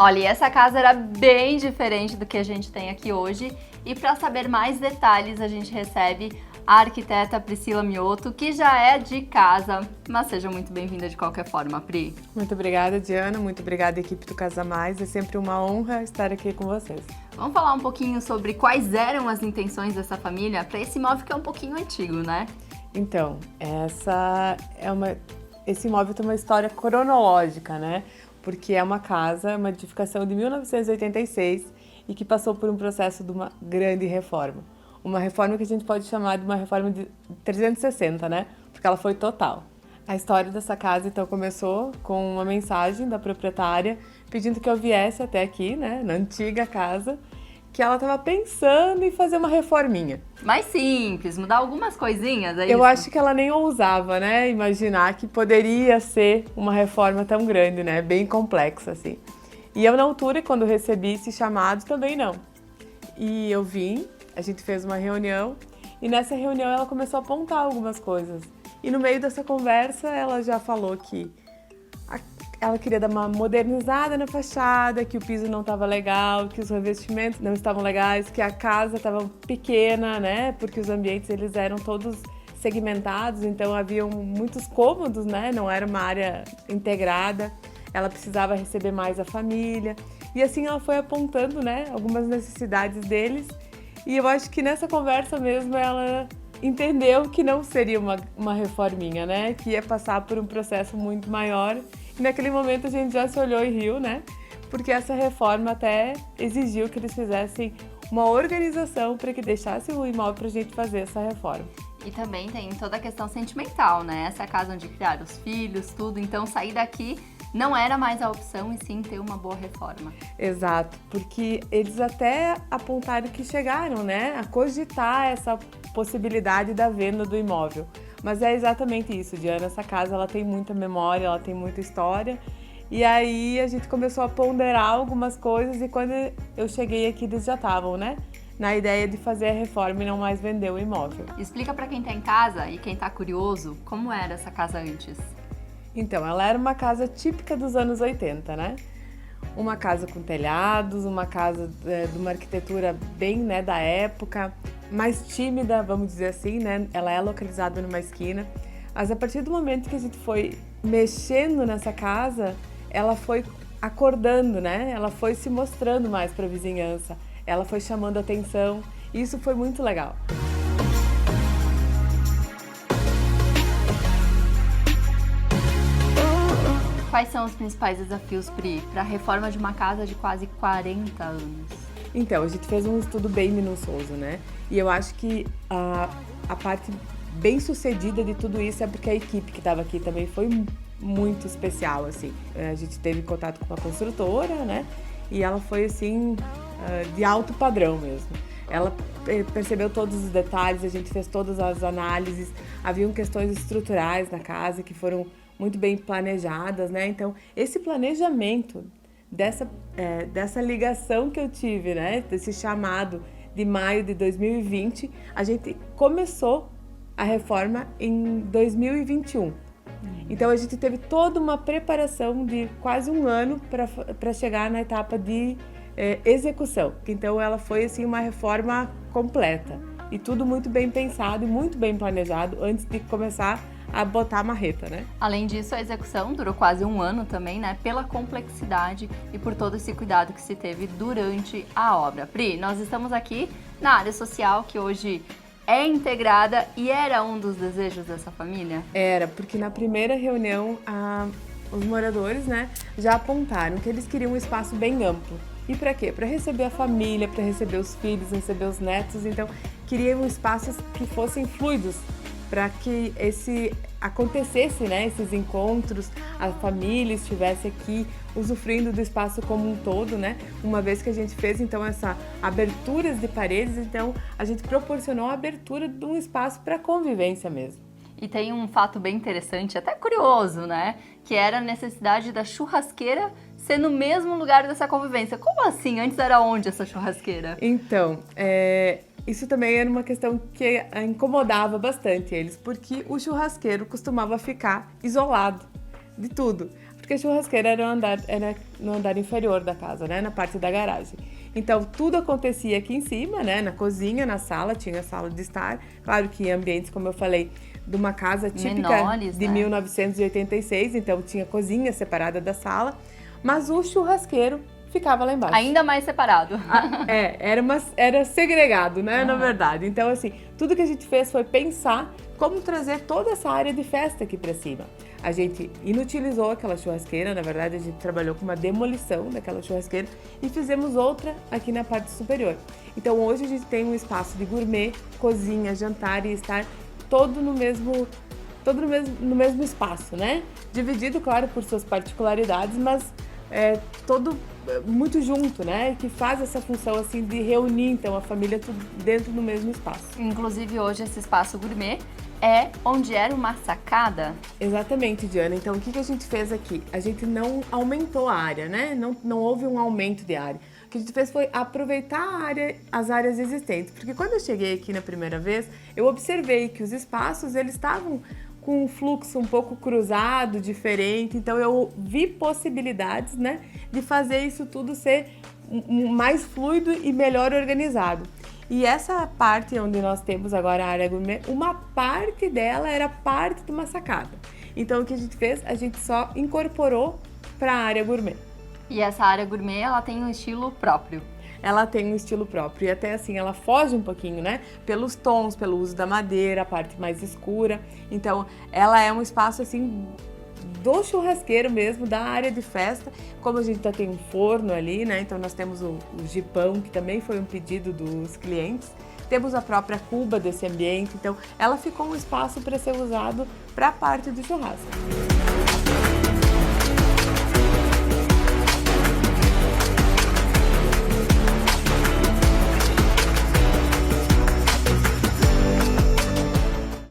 Olha, e essa casa era bem diferente do que a gente tem aqui hoje. E para saber mais detalhes, a gente recebe a arquiteta Priscila Mioto, que já é de casa. Mas seja muito bem-vinda de qualquer forma, Pri. Muito obrigada, Diana. Muito obrigada, equipe do Casa Mais. É sempre uma honra estar aqui com vocês. Vamos falar um pouquinho sobre quais eram as intenções dessa família para esse imóvel que é um pouquinho antigo, né? Então, esse imóvel tem uma história cronológica, né? Porque é uma casa, uma edificação de 1986 e que passou por um processo de uma grande reforma. Uma reforma que a gente pode chamar de uma reforma de 360, né? Porque ela foi total. A história dessa casa, então, começou com uma mensagem da proprietária pedindo que eu viesse até aqui, né? Na antiga casa, que ela estava pensando em fazer uma reforminha. Mais simples, mudar algumas coisinhas, é Eu isso? acho que ela nem ousava, né, imaginar que poderia ser uma reforma tão grande, né, bem complexa, assim. E eu, na altura, quando recebi esse chamado, também não. E eu vim, a gente fez uma reunião, e nessa reunião ela começou a apontar algumas coisas. E no meio dessa conversa, ela já falou que ela queria dar uma modernizada na fachada, que o piso não estava legal, que os revestimentos não estavam legais, que a casa estava pequena, né? Porque os ambientes eles eram todos segmentados, então haviam muitos cômodos, né? Não era uma área integrada. Ela precisava receber mais a família. E assim ela foi apontando, né, algumas necessidades deles. E eu acho que nessa conversa mesmo ela entendeu que não seria uma reforminha, né? Que ia passar por um processo muito maior. E naquele momento a gente já se olhou e riu, né? Porque essa reforma até exigiu que eles fizessem uma organização para que deixassem o imóvel para a gente fazer essa reforma. E também tem toda a questão sentimental, né? Essa é a casa onde criaram os filhos, tudo. Então sair daqui não era mais a opção e sim ter uma boa reforma. Exato, porque eles até apontaram que chegaram, né, a cogitar essa possibilidade da venda do imóvel. Mas é exatamente isso, Diana, essa casa ela tem muita memória, ela tem muita história. E aí a gente começou a ponderar algumas coisas e quando eu cheguei aqui eles já estavam, né, na ideia de fazer a reforma e não mais vender o imóvel. Explica para quem tá em casa e quem tá curioso como era essa casa antes. Então, ela era uma casa típica dos anos 80, né? Uma casa com telhados, uma casa de uma arquitetura bem, né, da época, mais tímida, vamos dizer assim, né? Ela é localizada numa esquina, mas a partir do momento que a gente foi mexendo nessa casa, ela foi acordando, né? Ela foi se mostrando mais para a vizinhança, ela foi chamando atenção, e isso foi muito legal. Quais são os principais desafios, Pri, para a reforma de uma casa de quase 40 anos? Então, a gente fez um estudo bem minucioso, né? E eu acho que a parte bem sucedida de tudo isso é porque a equipe que estava aqui também foi muito especial, assim. A gente teve contato com uma construtora, né? E ela foi, assim, de alto padrão mesmo. Ela percebeu todos os detalhes, a gente fez todas as análises. Haviam questões estruturais na casa que foram muito bem planejadas, né? Então, esse planejamento dessa ligação que eu tive, né? Desse chamado de maio de 2020, a gente começou a reforma em 2021. Então, a gente teve toda uma preparação de quase um ano para chegar na etapa de execução. Então, ela foi, assim, uma reforma completa. E tudo muito bem pensado e muito bem planejado antes de começar a botar a marreta, né? Além disso, a execução durou quase um ano também, né? Pela complexidade e por todo esse cuidado que se teve durante a obra. Pri, nós estamos aqui na área social, que hoje é integrada e era um dos desejos dessa família? Era, porque na primeira reunião, os moradores, né, já apontaram que eles queriam um espaço bem amplo. E para quê? Para receber a família, para receber os filhos, receber os netos. Então, queriam espaços que fossem fluidos, para que acontecesse, né, esses encontros, a família estivesse aqui usufruindo do espaço como um todo, né? Uma vez que a gente fez então essa aberturas de paredes, então a gente proporcionou a abertura de um espaço para convivência mesmo. E tem um fato bem interessante, até curioso, né? Que era a necessidade da churrasqueira ser no mesmo lugar dessa convivência. Como assim? Antes era onde essa churrasqueira? Então, isso também era uma questão que incomodava bastante eles, porque o churrasqueiro costumava ficar isolado de tudo. Porque porque a churrasqueira era no andar inferior da casa, né? Na parte da garagem. Então, tudo acontecia aqui em cima, né? Na cozinha, na sala, tinha a sala de estar. Claro que em ambientes, como eu falei, de uma casa típica menores, de né? 1986, então tinha cozinha separada da sala, mas o churrasqueiro ficava lá embaixo. Ainda mais separado. Era segregado, né, na verdade. Então, assim, tudo que a gente fez foi pensar como trazer toda essa área de festa aqui para cima. A gente inutilizou aquela churrasqueira, na verdade a gente trabalhou com uma demolição daquela churrasqueira e fizemos outra aqui na parte superior. Então hoje a gente tem um espaço de gourmet, cozinha, jantar e estar todo no mesmo espaço, né? Dividido, claro, por suas particularidades, mas todo muito junto, né? Que faz essa função assim de reunir então a família tudo dentro do mesmo espaço. Inclusive hoje esse espaço gourmet é onde era uma sacada. Exatamente, Diana. Então, o que a gente fez aqui? A gente não aumentou a área, né? Não houve um aumento de área. O que a gente fez foi aproveitar as áreas existentes. Porque quando eu cheguei aqui na primeira vez, eu observei que os espaços, eles estavam com um fluxo um pouco cruzado, diferente. Então, eu vi possibilidades, né? De fazer isso tudo ser mais fluido e melhor organizado. E essa parte onde nós temos agora a área gourmet, uma parte dela era parte de uma sacada. Então o que a gente fez? A gente só incorporou para a área gourmet. E essa área gourmet, ela tem um estilo próprio. Ela tem um estilo próprio e até assim, ela foge um pouquinho, né? Pelos tons, pelo uso da madeira, a parte mais escura. Então ela é um espaço assim do churrasqueiro mesmo, da área de festa. Como a gente já tem um forno ali, né? Então nós temos o jipão, que também foi um pedido dos clientes. Temos a própria cuba desse ambiente, então ela ficou um espaço para ser usado para a parte do churrasco.